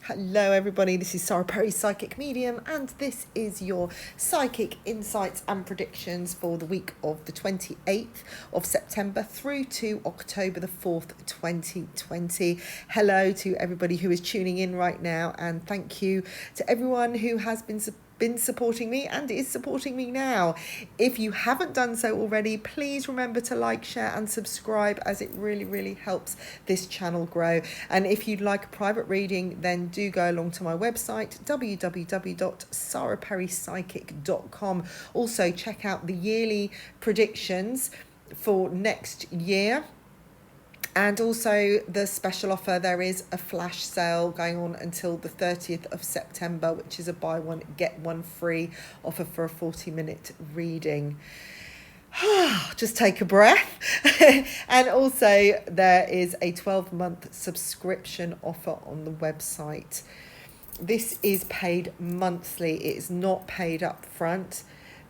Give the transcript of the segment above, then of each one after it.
Hello everybody, this is saraperrypsychic medium and this is your psychic insights and predictions for the week of the 28th of September through to October the 4th, 2020. Hello to everybody who is tuning in right now, and thank you to everyone who has been supporting me and is supporting me now. If you haven't done so already, please remember to like, share and subscribe, as it really helps this channel grow. And if you'd like a private reading, then do go along to my website www.saraperrypsychic.com. Also check out the yearly predictions for next year. And also the special offer, there is a flash sale going on until the 30th of September, which is a buy one, get one free offer for a 40-minute reading. Just take a breath. And also there is a 12-month subscription offer on the website. This is paid monthly. It is not paid up front.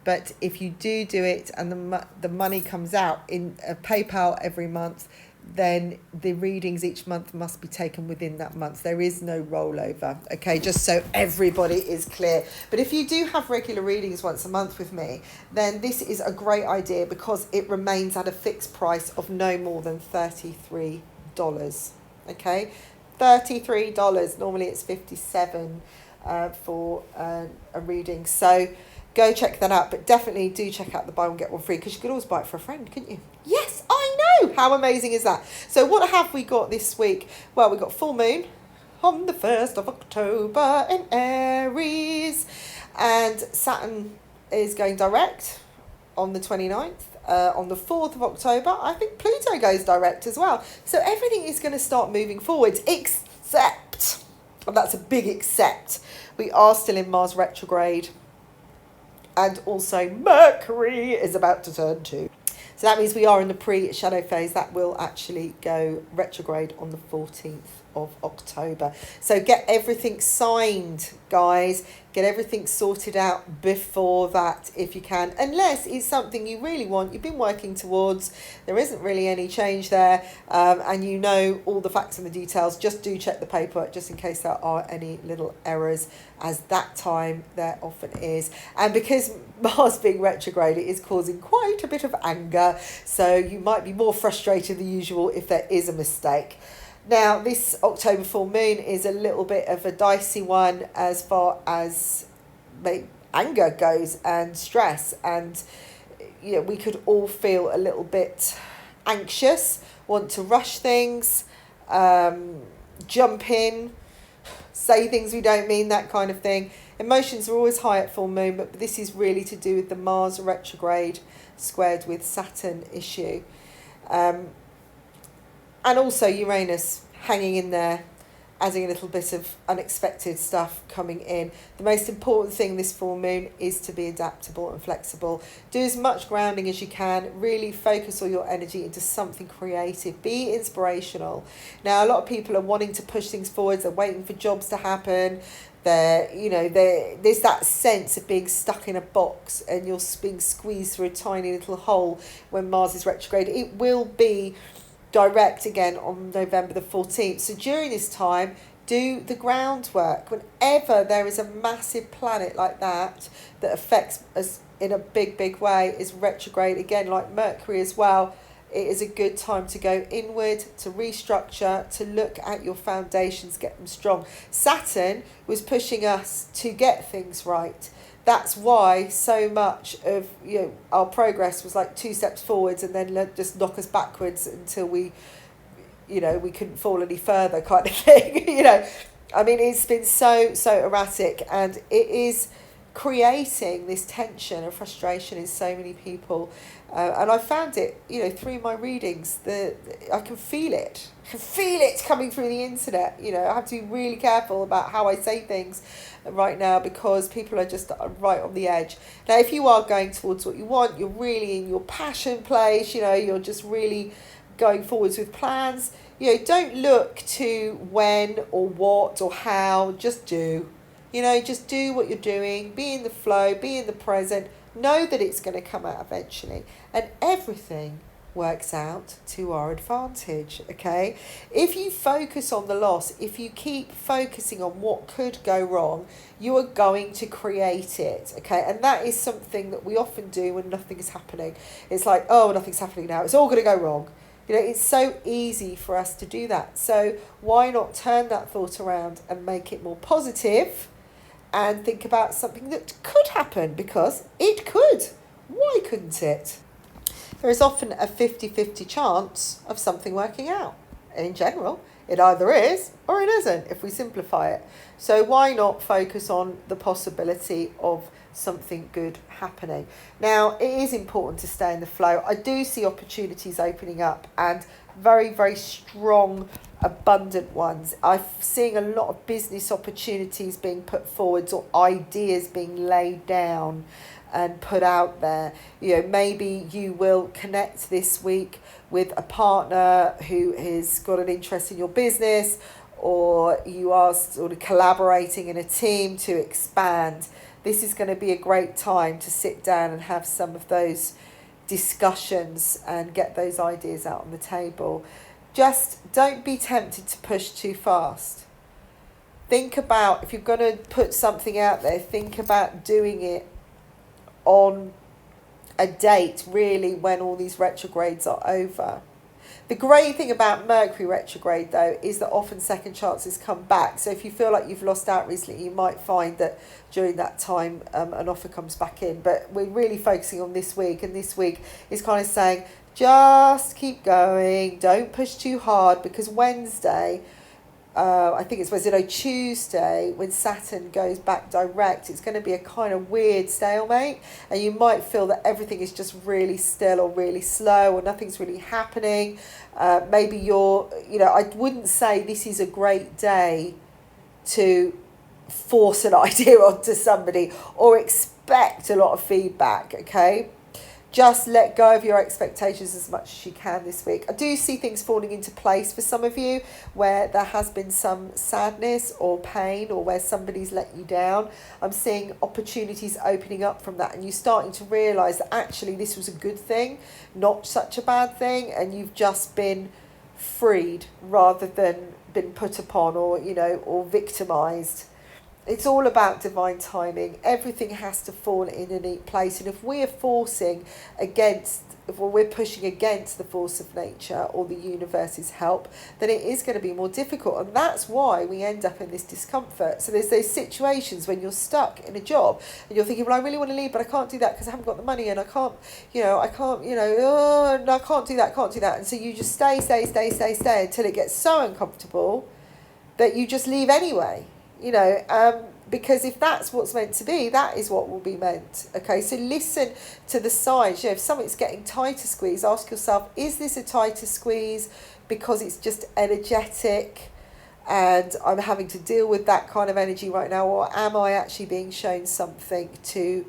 But if you do it and the money comes out in PayPal every month, then the readings each month must be taken within that month. There is no rollover, okay, just so everybody is clear. But if you do have regular readings once a month with me, then this is a great idea because it remains at a fixed price of no more than $33, okay? $33. Normally it's $57 for a reading. So go check that out, but definitely do check out the buy one get one free, because you could always buy it for a friend, couldn't you? Yes, I know. How amazing is that? So what have we got this week? Well, we got full moon on the 1st of October in Aries, and Saturn is going direct on the 29th. On the 4th of October, I think Pluto goes direct as well. So everything is going to start moving forwards, except, and that's a big except, we are still in Mars retrograde. And also Mercury is about to turn too. So that means we are in the pre-shadow phase. That will actually go retrograde on the 14th of October. So get everything signed, guys. Get everything sorted out before that if you can. Unless it's something you really want, you've been working towards, there isn't really any change there, and you know all the facts and the details. Just do check the paperwork just in case there are any little errors, as that time there often is. And because Mars being retrograde, it is causing quite a bit of anger. So you might be more frustrated than usual if there is a mistake. Now, this October full moon is a little bit of a dicey one as far as anger goes and stress. And, you know, we could all feel a little bit anxious, want to rush things, jump in, say things we don't mean, that kind of thing. Emotions are always high at full moon, but this is really to do with the Mars retrograde squared with Saturn issue. And also Uranus hanging in there, adding a little bit of unexpected stuff coming in. The most important thing this full moon is to be adaptable and flexible. Do as much grounding as you can. Really focus all your energy into something creative. Be inspirational. Now, a lot of people are wanting to push things forwards. They're waiting for jobs to happen. There's that sense of being stuck in a box and you're being squeezed through a tiny little hole when Mars is retrograde. It will be direct again on November the 14th. So during this time, do the groundwork. Whenever there is a massive planet like that affects us in a big way, is retrograde again, like Mercury as well, it is a good time to go inward, to restructure, to look at your foundations, get them strong. Saturn was pushing us to get things right. That's why so much of our progress was like 2 steps forwards and then just knock us backwards until we couldn't fall any further, kind of thing. I mean, it's been so erratic, and it is creating this tension and frustration in so many people. And I found it, through my readings, I can feel it. I can feel it coming through the internet. I have to be really careful about how I say things right now, because people are just right on the edge. Now, if you are going towards what you want, you're really in your passion place, you're just really going forwards with plans, don't look to when or what or how, just do. Just do what you're doing, be in the flow, be in the present, know that it's going to come out eventually, and everything works out to our advantage, okay? If you focus on the loss, if you keep focusing on what could go wrong, you are going to create it, okay? And that is something that we often do when nothing is happening. It's like, oh, nothing's happening now. It's all going to go wrong. You know, it's so easy for us to do that. So why not turn that thought around and make it more positive and think about something that could happen, because it could. Why couldn't it? There is often a 50-50 chance of something working out. And in general, it either is or it isn't, if we simplify it. So why not focus on the possibility of something good happening? Now, it is important to stay in the flow. I do see opportunities opening up, and very, very strong, abundant ones. I'm seeing a lot of business opportunities being put forwards, or ideas being laid down and put out there. You know, maybe you will connect this week with a partner who has got an interest in your business, or you are sort of collaborating in a team to expand. This is going to be a great time to sit down and have some of those discussions and get those ideas out on the table. Just don't be tempted to push too fast. Think about, if you're going to put something out there, think about doing it on a date really when all these retrogrades are over. The great thing about Mercury retrograde, though, is that often second chances come back. So if you feel like you've lost out recently, you might find that during that time an offer comes back in. But we're really focusing on this week, and this week is kind of saying just keep going, don't push too hard, because Wednesday, I think it's Tuesday, when Saturn goes back direct, it's going to be a kind of weird stalemate, and you might feel that everything is just really still or really slow, or nothing's really happening. Maybe I wouldn't say this is a great day to force an idea onto somebody or expect a lot of feedback, okay? Just let go of your expectations as much as you can this week. I do see things falling into place for some of you where there has been some sadness or pain, or where somebody's let you down. I'm seeing opportunities opening up from that, and you're starting to realise that actually this was a good thing, not such a bad thing, and you've just been freed rather than been put upon or victimised. It's all about divine timing. Everything has to fall in a neat place. And if we're pushing against the force of nature or the universe's help, then it is going to be more difficult. And that's why we end up in this discomfort. So there's those situations when you're stuck in a job and you're thinking, well, I really want to leave, but I can't do that because I haven't got the money, and I can't do that. And so you just stay until it gets so uncomfortable that you just leave anyway. Because if that's what's meant to be, that is what will be meant. Okay, so listen to the signs. If something's getting tighter squeeze, ask yourself, is this a tighter squeeze because it's just energetic and I'm having to deal with that kind of energy right now, or am I actually being shown something to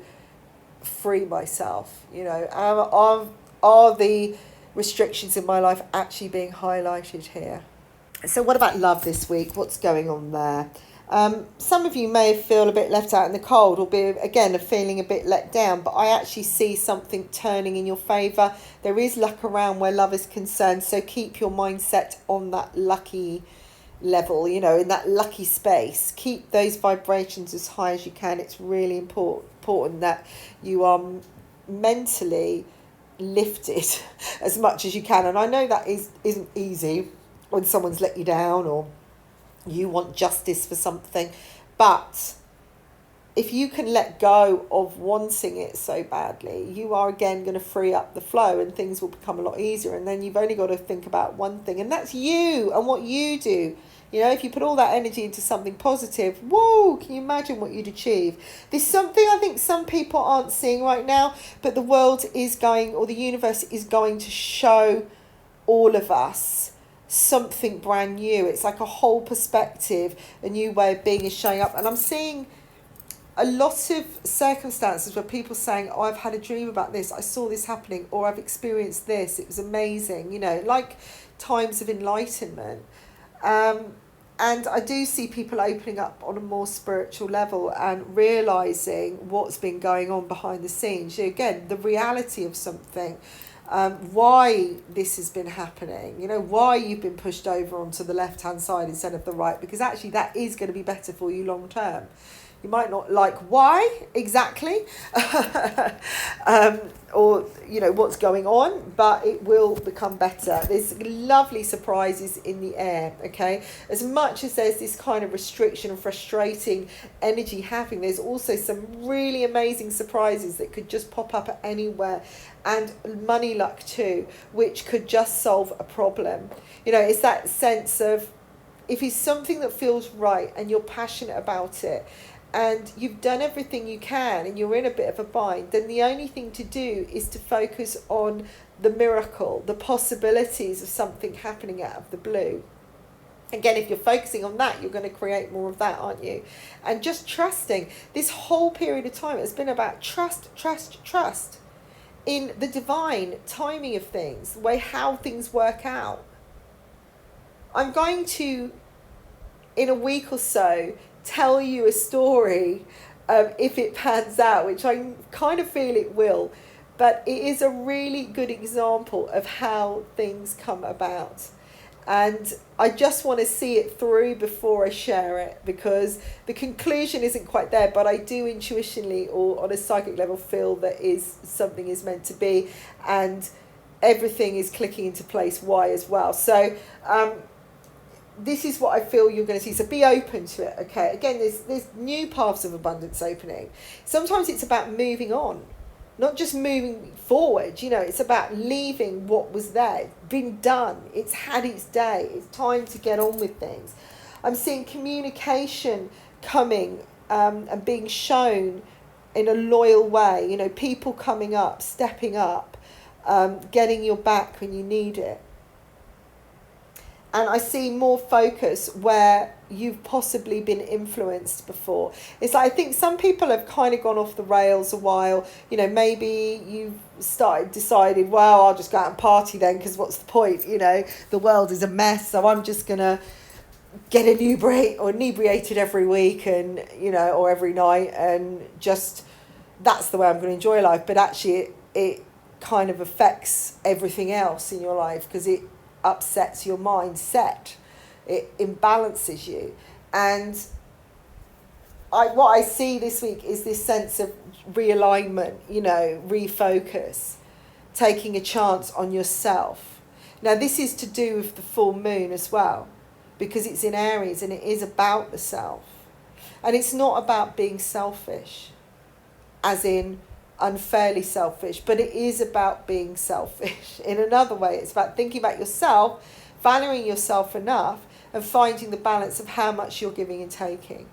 free myself? Are the restrictions in my life actually being highlighted here? So what about love this week? What's going on there? Some of you may feel a bit left out in the cold, or be feeling a bit let down, but I actually see something turning in your favour. There is luck around where love is concerned, so keep your mindset on that lucky level, in that lucky space. Keep those vibrations as high as you can. It's really important that you are mentally lifted as much as you can. And I know that isn't easy when someone's let you down or you want justice for something, but if you can let go of wanting it so badly, you are again going to free up the flow, and things will become a lot easier. And then you've only got to think about one thing, and that's you and what you do. If you put all that energy into something positive, whoa, can you imagine what you'd achieve? There's something I think some people aren't seeing right now, but the world is going, or the universe is going to show all of us something brand new. It's like a whole perspective, a new way of being is showing up. And I'm seeing a lot of circumstances where people saying, oh, I've had a dream about this, I saw this happening, or I've experienced this, it was amazing, like times of enlightenment. And I do see people opening up on a more spiritual level and realising what's been going on behind the scenes. Again, the reality of something. why this has been happening, why you've been pushed over onto the left-hand side instead of the right, because actually that is going to be better for you long term. You might not like why exactly, or what's going on, but it will become better. There's lovely surprises in the air. Okay, as much as there's this kind of restriction and frustrating energy happening, there's also some really amazing surprises that could just pop up at anywhere, and money luck too, which could just solve a problem. It's that sense of, if it's something that feels right and you're passionate about it, and you've done everything you can and you're in a bit of a bind, then the only thing to do is to focus on the miracle, the possibilities of something happening out of the blue. Again, if you're focusing on that, you're going to create more of that, aren't you? And just trusting. This whole period of time has been about trust in the divine timing of things, the way how things work out. I'm going to, in a week or so, tell you a story, if it pans out, which I kind of feel it will, but it is a really good example of how things come about. And I just want to see it through before I share it, because the conclusion isn't quite there, but I do intuitionally or on a psychic level feel that something is meant to be, and everything is clicking into place why as well. So this is what I feel you're going to see. So be open to it, okay? Again, there's new paths of abundance opening. Sometimes it's about moving on, not just moving forward. It's about leaving what was there. It's been done. It's had its day. It's time to get on with things. I'm seeing communication coming and being shown in a loyal way. People coming up, stepping up, getting your back when you need it. And I see more focus where you've possibly been influenced before. It's like, I think some people have kind of gone off the rails a while. Maybe you've decided, well, I'll just go out and party then, because what's the point? The world is a mess, so I'm just going to get inebriated every week and, or every night, and just, that's the way I'm going to enjoy life. But actually it kind of affects everything else in your life, because it upsets your mindset, it imbalances you. And what I see this week is this sense of realignment, refocus, taking a chance on yourself. Now this is to do with the full moon as well, because it's in Aries and it is about the self. And it's not about being selfish, as in unfairly selfish, but it is about being selfish in another way. It's about thinking about yourself, valuing yourself enough, and finding the balance of how much you're giving and taking.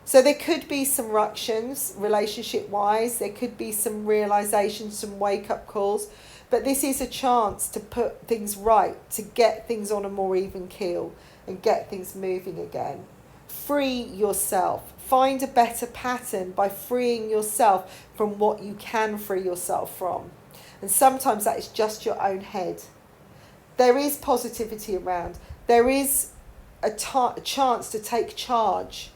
So there could be some ructions relationship wise, there could be some realizations, some wake up calls, but this is a chance to put things right, to get things on a more even keel and get things moving again. Free yourself. Find a better pattern by freeing yourself from what you can free yourself from. And sometimes that is just your own head. There is positivity around. There is a chance to take charge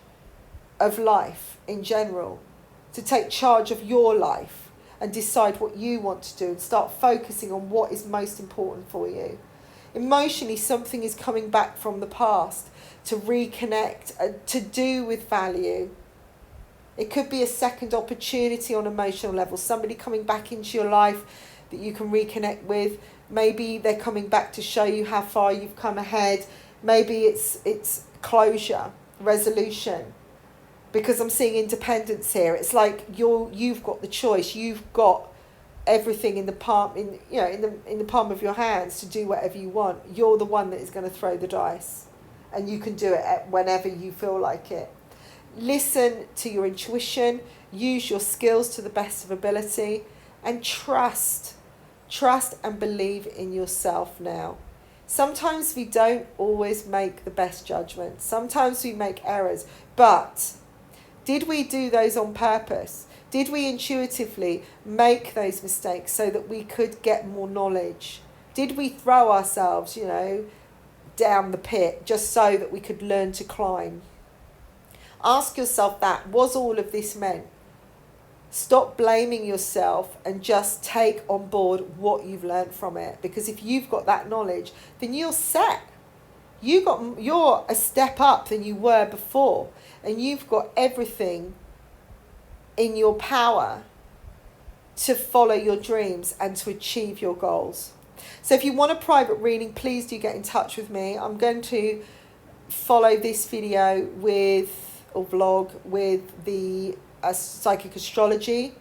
of life in general, to take charge of your life and decide what you want to do and start focusing on what is most important for you. Emotionally, something is coming back from the past to reconnect, to do with value. It could be a second opportunity on emotional level, somebody coming back into your life that you can reconnect with. Maybe they're coming back to show you how far you've come ahead. Maybe it's closure, resolution, because I'm seeing independence here. It's like you've got the choice. You've got everything in the palm in the palm of your hands to do whatever you want. You're the one that is going to throw the dice, and you can do it whenever you feel like it. Listen to your intuition, use your skills to the best of ability, and trust and believe in yourself now. Sometimes we don't always make the best judgment. Sometimes we make errors, but did we do those on purpose? Did we intuitively make those mistakes so that we could get more knowledge? Did we throw ourselves, down the pit just so that we could learn to climb? Ask yourself that. Was all of this meant? Stop blaming yourself and just take on board what you've learned from it. Because if you've got that knowledge, then you're set. You're a step up than you were before, and you've got everything in your power to follow your dreams and to achieve your goals. So if you want a private reading, please do get in touch with me. I'm going to follow this video or vlog with the psychic astrology.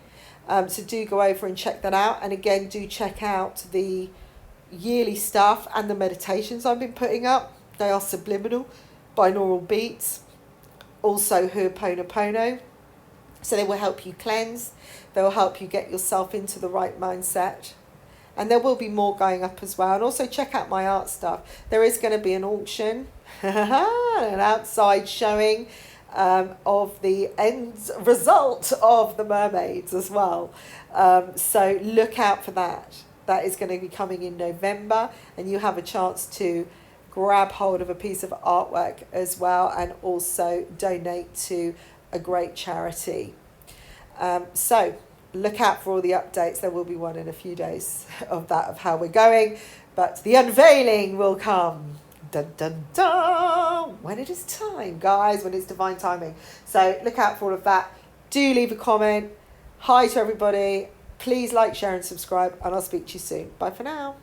So do go over and check that out. And again, do check out the yearly stuff and the meditations I've been putting up. They are subliminal, binaural beats, also Ho'oponopono. So they will help you cleanse. They will help you get yourself into the right mindset. And there will be more going up as well. And also check out my art stuff. There is going to be an auction, an outside showing of the end result of the mermaids as well. So look out for that. That is going to be coming in November, and you have a chance to grab hold of a piece of artwork as well, and also donate to a great charity. So look out for all the updates. There will be one in a few days of that, of how we're going, but the unveiling will come. Dun, dun, dun, when it is time, guys, when it's divine timing. So look out for all of that. Do leave a comment. Hi to everybody. Please like, share and subscribe, and I'll speak to you soon. Bye for now.